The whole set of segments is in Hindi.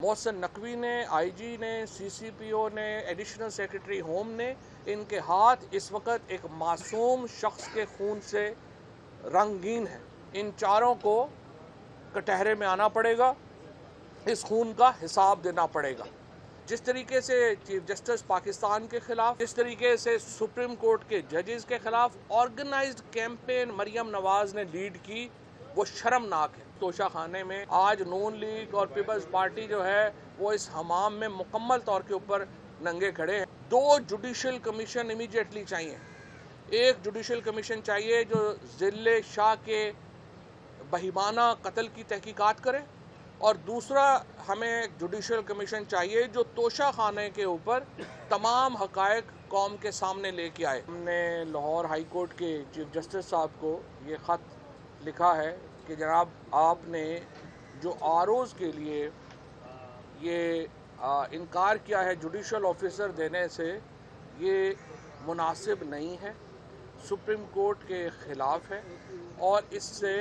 मोहसिन नकवी ने, आईजी ने, सीसीपीओ ने, एडिशनल सेक्रेटरी होम ने, इनके हाथ इस वक्त एक मासूम शख्स के खून से रंगीन है। इन चारों को कटहरे में आना पड़ेगा, इस खून का हिसाब देना पड़ेगा। जिस तरीके से चीफ जस्टिस पाकिस्तान के खिलाफ, जिस तरीके से सुप्रीम कोर्ट के जजेस के खिलाफ ऑर्गेनाइज्ड कैंपेन मरियम नवाज ने लीड की, वो शर्मनाक है। तोशा खाने में आज नून लीग और पीपल्स पार्टी जो है वो इस हमाम में मुकम्मल तौर के ऊपर नंगे खड़े हैं। 2 जुडिशल कमीशन इमीडिएटली चाहिए। एक जुडिशल कमीशन चाहिए जो जिले शाह के बहिमाना कत्ल की तहकीकात करे, और दूसरा हमें जुडिशल कमीशन चाहिए जो तोशा खाने के ऊपर तमाम हकायक कौम के सामने लेके आए। हमने लाहौर हाई कोर्ट के चीफ जस्टिस साहब को ये ख़त लिखा है कि जनाब आपने जो आरओज़ के लिए ये इनकार किया है जुडिशल ऑफिसर देने से, ये मुनासिब नहीं है, सुप्रीम कोर्ट के ख़िलाफ़ है, और इससे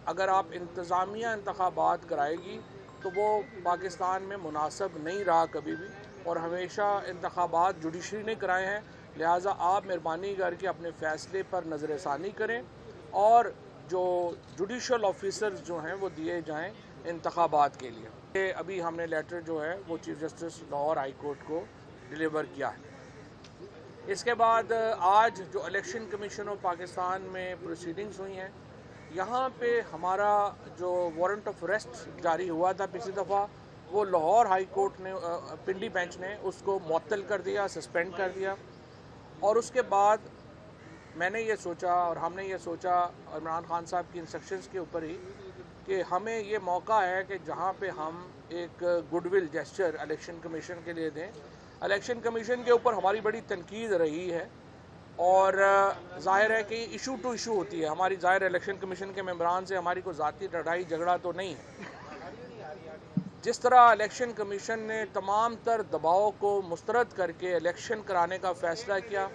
अगर आप इंतज़ामिया इंतखाबात कराएगी तो वो पाकिस्तान में मुनासिब नहीं रहा कभी भी, और हमेशा इंतखाबात जुडिशरी ने कराए हैं। लिहाजा आप मेहरबानी करके अपने फ़ैसले पर नज़रसानी करें और जो जुडिशल ऑफिसर्स जो हैं वो दिए जाएं इंतखाबात के लिए। अभी हमने लेटर जो है वो chief justice Lahore high court को डिलीवर किया है। इसके बाद आज जो इलेक्शन कमीशन ऑफ पाकिस्तान में प्रोसीडिंग्स हुई हैं, यहाँ पे हमारा जो वारंट ऑफ अरेस्ट जारी हुआ था पिछली दफ़ा, वो लाहौर हाई कोर्ट ने पिंडी बेंच ने उसको मुअत्तल कर दिया, सस्पेंड कर दिया। और उसके बाद मैंने ये सोचा और हमने ये सोचा इमरान खान साहब की इंस्ट्रक्शंस के ऊपर ही कि हमें ये मौका है कि जहाँ पे हम एक गुडविल जेस्चर इलेक्शन कमीशन के लिए दें। इलेक्शन कमीशन के ऊपर हमारी बड़ी तनकीद रही है और जाहिर है कि इशू टू इशू होती है हमारी। ज़ाहिर इलेक्शन कमीशन के मेंबरान से हमारी कोई ज़ाती लड़ाई झगड़ा तो नहीं है। जिस तरह इलेक्शन कमीशन ने तमाम तर दबाव को मुस्तरद करके इलेक्शन कराने का फ़ैसला किया,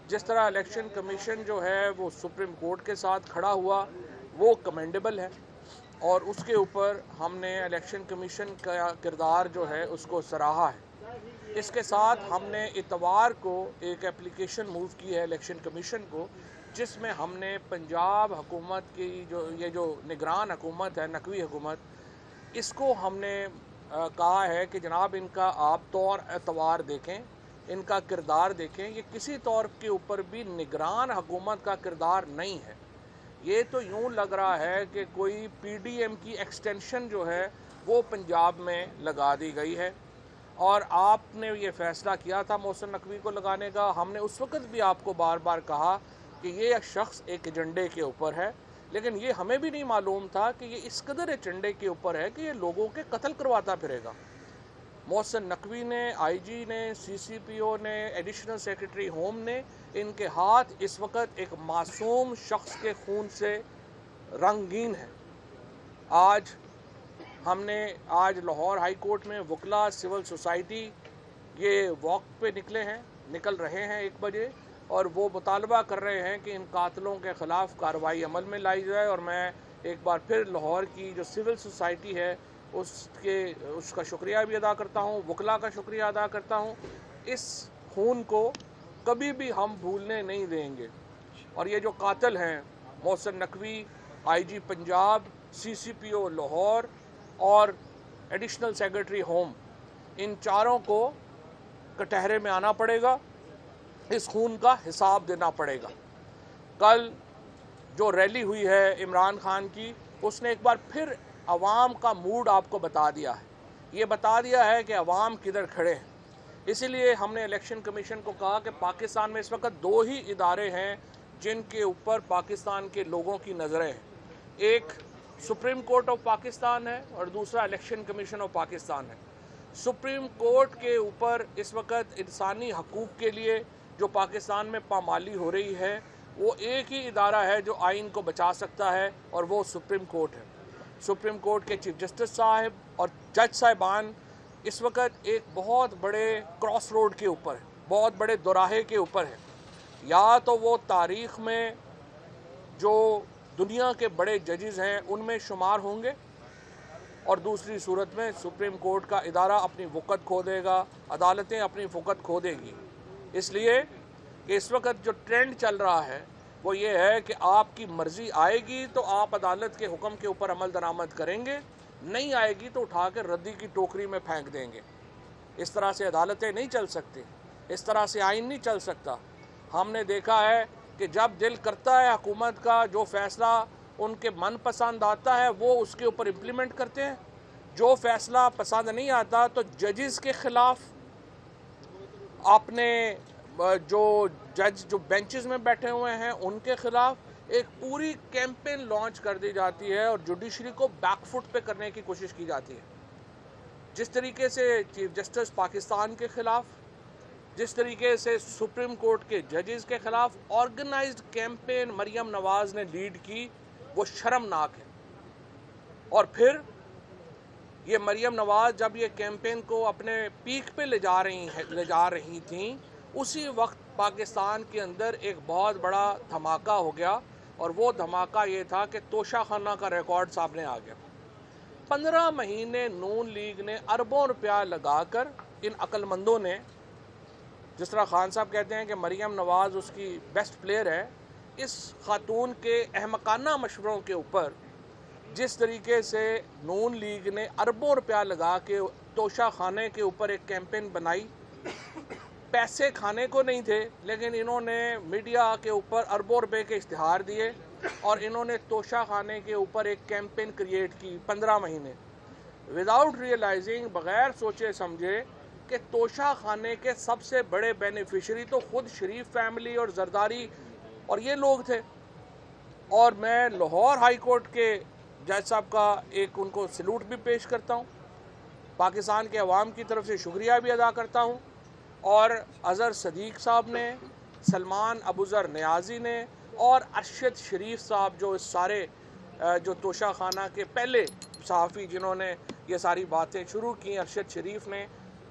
जिस तरह इलेक्शन कमीशन जो है वो सुप्रीम कोर्ट के साथ खड़ा हुआ, वो कमेंडेबल है, और उसके ऊपर हमने इलेक्शन कमीशन का किरदार जो है उसको सराहा है। इसके साथ हमने इतवार को एक एप्लीकेशन मूव की है इलेक्शन कमीशन को, जिसमें हमने पंजाब हुकूमत की जो निगरान हुकूमत है, नकवी हुकूमत, इसको हमने कहा है कि जनाब इनका आप तौर एतवार देखें, इनका किरदार देखें। ये किसी तौर के ऊपर भी निगरान हुकूमत का किरदार नहीं है। ये तो यूँ लग रहा है कि कोई पीडीएम की एक्सटेंशन जो है वो पंजाब में लगा दी गई है, और आपने ये फ़ैसला किया था मोहसिन नकवी को लगाने का। हमने उस वक़्त भी आपको बार बार कहा कि ये शख्स एक एजेंडे के ऊपर है, लेकिन ये हमें भी नहीं मालूम था कि ये इस कदर एजेंडे के ऊपर है कि ये लोगों के कत्ल करवाता फिरेगा। मोहसिन नकवी ने, आईजी ने, सीसीपीओ ने, एडिशनल सेक्रेटरी होम ने, इनके हाथ इस वक्त एक मासूम शख्स के खून से रंगीन है। आज लाहौर हाई कोर्ट में वकला, सिविल सोसाइटी ये वॉक पे निकल रहे हैं 1 बजे, और वो मुतालबा कर रहे हैं कि इन कातलों के ख़िलाफ़ कार्रवाई अमल में लाई जाए। और मैं एक बार फिर लाहौर की जो सिविल सोसाइटी है उसका शुक्रिया भी अदा करता हूँ, वकला का शुक्रिया अदा करता हूँ। इस खून को कभी भी हम भूलने नहीं देंगे। और ये जो कातिल हैं मोहसिन नकवी, आईजी पंजाब, सीसीपीओ लाहौर और एडिशनल सेक्रेटरी होम, इन चारों को कटहरे में आना पड़ेगा, इस खून का हिसाब देना पड़ेगा। कल जो रैली हुई है इमरान खान की, उसने एक बार फिर अवाम का मूड आपको बता दिया है। ये बता दिया है कि अवाम किधर खड़े हैं। इसीलिए हमने इलेक्शन कमीशन को कहा कि पाकिस्तान में इस वक्त 2 ही इदारे हैं जिनके ऊपर पाकिस्तान के लोगों की नज़रें हैं। एक सुप्रीम कोर्ट ऑफ पाकिस्तान है और दूसरा इलेक्शन कमीशन ऑफ पाकिस्तान है। सुप्रीम कोर्ट के ऊपर इस वक्त इंसानी हकूक़ के लिए जो पाकिस्तान में पामाली हो रही है, वो एक ही इदारा है जो आइन को बचा सकता है, और वो सुप्रीम कोर्ट है। सुप्रीम कोर्ट के चीफ जस्टिस साहब और जज साहिबान इस वक्त एक बहुत बड़े क्रॉस रोड के ऊपर है, बहुत बड़े दोराहे के ऊपर है। या तो वो तारीख़ में जो दुनिया के बड़े जजेस हैं उनमें शुमार होंगे, और दूसरी सूरत में सुप्रीम कोर्ट का इदारा अपनी वक़्त खो देगा, अदालतें अपनी वक़्त खो देगी। इसलिए कि इस वक्त जो ट्रेंड चल रहा है वो ये है कि आपकी मर्ज़ी आएगी तो आप अदालत के हुक्म के ऊपर अमल दरामद करेंगे, नहीं आएगी तो उठा कर रद्दी की टोकरी में फेंक देंगे। इस तरह से अदालतें नहीं चल सकती, इस तरह से आइन नहीं चल सकता। हमने देखा है कि जब दिल करता है हुकूमत का जो फ़ैसला उनके मनपसंद आता है वो उसके ऊपर इम्प्लीमेंट करते हैं, जो फ़ैसला पसंद नहीं आता तो जजेस के ख़िलाफ़ अपने जो जज जो बेंचेस में बैठे हुए हैं उनके ख़िलाफ़ एक पूरी कैंपेन लॉन्च कर दी जाती है और जुडिशरी को बैकफुट पे करने की कोशिश की जाती है। जिस तरीके से चीफ जस्टिस पाकिस्तान के ख़िलाफ़, जिस तरीके से सुप्रीम कोर्ट के जजेस के ख़िलाफ़ ऑर्गेनाइज्ड कैंपेन मरियम नवाज़ ने लीड की, वो शर्मनाक है। और फिर ये मरियम नवाज़ जब ये कैंपेन को अपने पीक पे ले जा रही थी, उसी वक्त पाकिस्तान के अंदर एक बहुत बड़ा धमाका हो गया और वो धमाका ये था कि तोशाखाना का रिकॉर्ड सामने आ गया। 15 महीने नून लीग ने अरबों रुपया लगाकर इन अक्लमंदों ने, जिस तरह खान साहब कहते हैं कि मरियम नवाज़ उसकी बेस्ट प्लेयर है, इस खातून के अहमकाना मशवरों के ऊपर जिस तरीके से नून लीग ने अरबों रुपया लगा के तोशाखाने के ऊपर एक कैंपेन बनाई, पैसे खाने को नहीं थे लेकिन इन्होंने मीडिया के ऊपर अरबों रुपए के इश्तिहार दिए और इन्होंने तोशाखाने के ऊपर एक कैंपेन क्रिएट की 15 महीने विदाउट रियलाइजिंग, बग़ैर सोचे समझे कि तोशाखाने के सबसे बड़े बेनिफिशरी तो खुद शरीफ फैमिली और जरदारी और ये लोग थे। और मैं लाहौर हाई कोर्ट के जज साहब का एक उनको सैल्यूट भी पेश करता हूँ, पाकिस्तान के अवाम की तरफ से शुक्रिया भी अदा करता हूँ। और अज़हर सदीक साहब ने, सलमान अबूज़र नियाज़ी ने और अरशद शरीफ साहब, जो इस सारे जो तोशाखाना के पहले सहाफ़ी जिन्होंने ये सारी बातें शुरू की, अरशद शरीफ ने,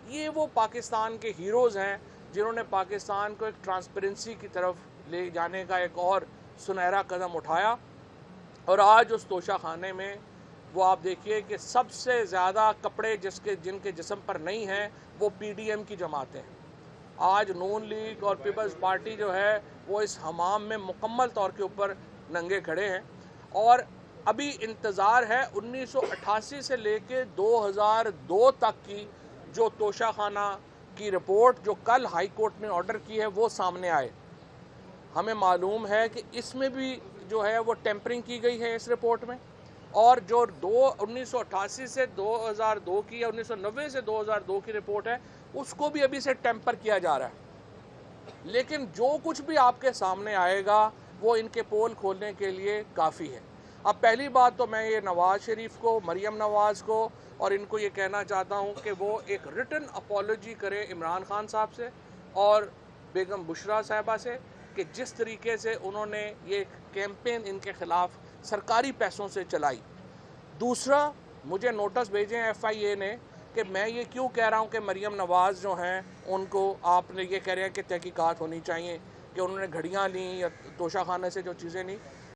ये वो पाकिस्तान के हीरोज़ हैं जिन्होंने पाकिस्तान को एक ट्रांसपेरेंसी की तरफ ले जाने का एक और सुनहरा कदम उठाया। और आज उस तोशाखाने में वो आप देखिए कि सबसे ज़्यादा कपड़े जिनके जिस्म पर नहीं हैं वो PDM की जमातें हैं। आज नून लीग और पीपल्स पार्टी जो है वो इस हमाम में मुकम्मल तौर के ऊपर नंगे खड़े हैं। और अभी इंतज़ार है 1988 से लेके 2002 तक की जो तोशाखाना की रिपोर्ट जो कल हाई कोर्ट ने ऑर्डर की है वो सामने आए। हमें मालूम है कि इसमें भी जो है वो टेम्परिंग की गई है इस रिपोर्ट में, और जो 1988 से 2002 की या 1990 से 2002 की रिपोर्ट है उसको भी अभी से टेम्पर किया जा रहा है। लेकिन जो कुछ भी आपके सामने आएगा वो इनके पोल खोलने के लिए काफ़ी है। अब पहली बात तो मैं ये नवाज़ शरीफ को, मरियम नवाज़ को और इनको ये कहना चाहता हूँ कि वो एक रिटन अपॉलोजी करें इमरान खान साहब से और बेगम बुशरा साहिबा से कि जिस तरीके से उन्होंने ये कैंपेन इनके ख़िलाफ़ सरकारी पैसों से चलाई। दूसरा, मुझे नोटिस भेजे FIA ने कि मैं ये क्यों कह रहा हूँ कि मरियम नवाज़ जो हैं उनको आपने ये कह रहे हैं कि तहकीकात होनी चाहिए कि उन्होंने घड़ियाँ ली या तोशाखाने से जो चीज़ें ली।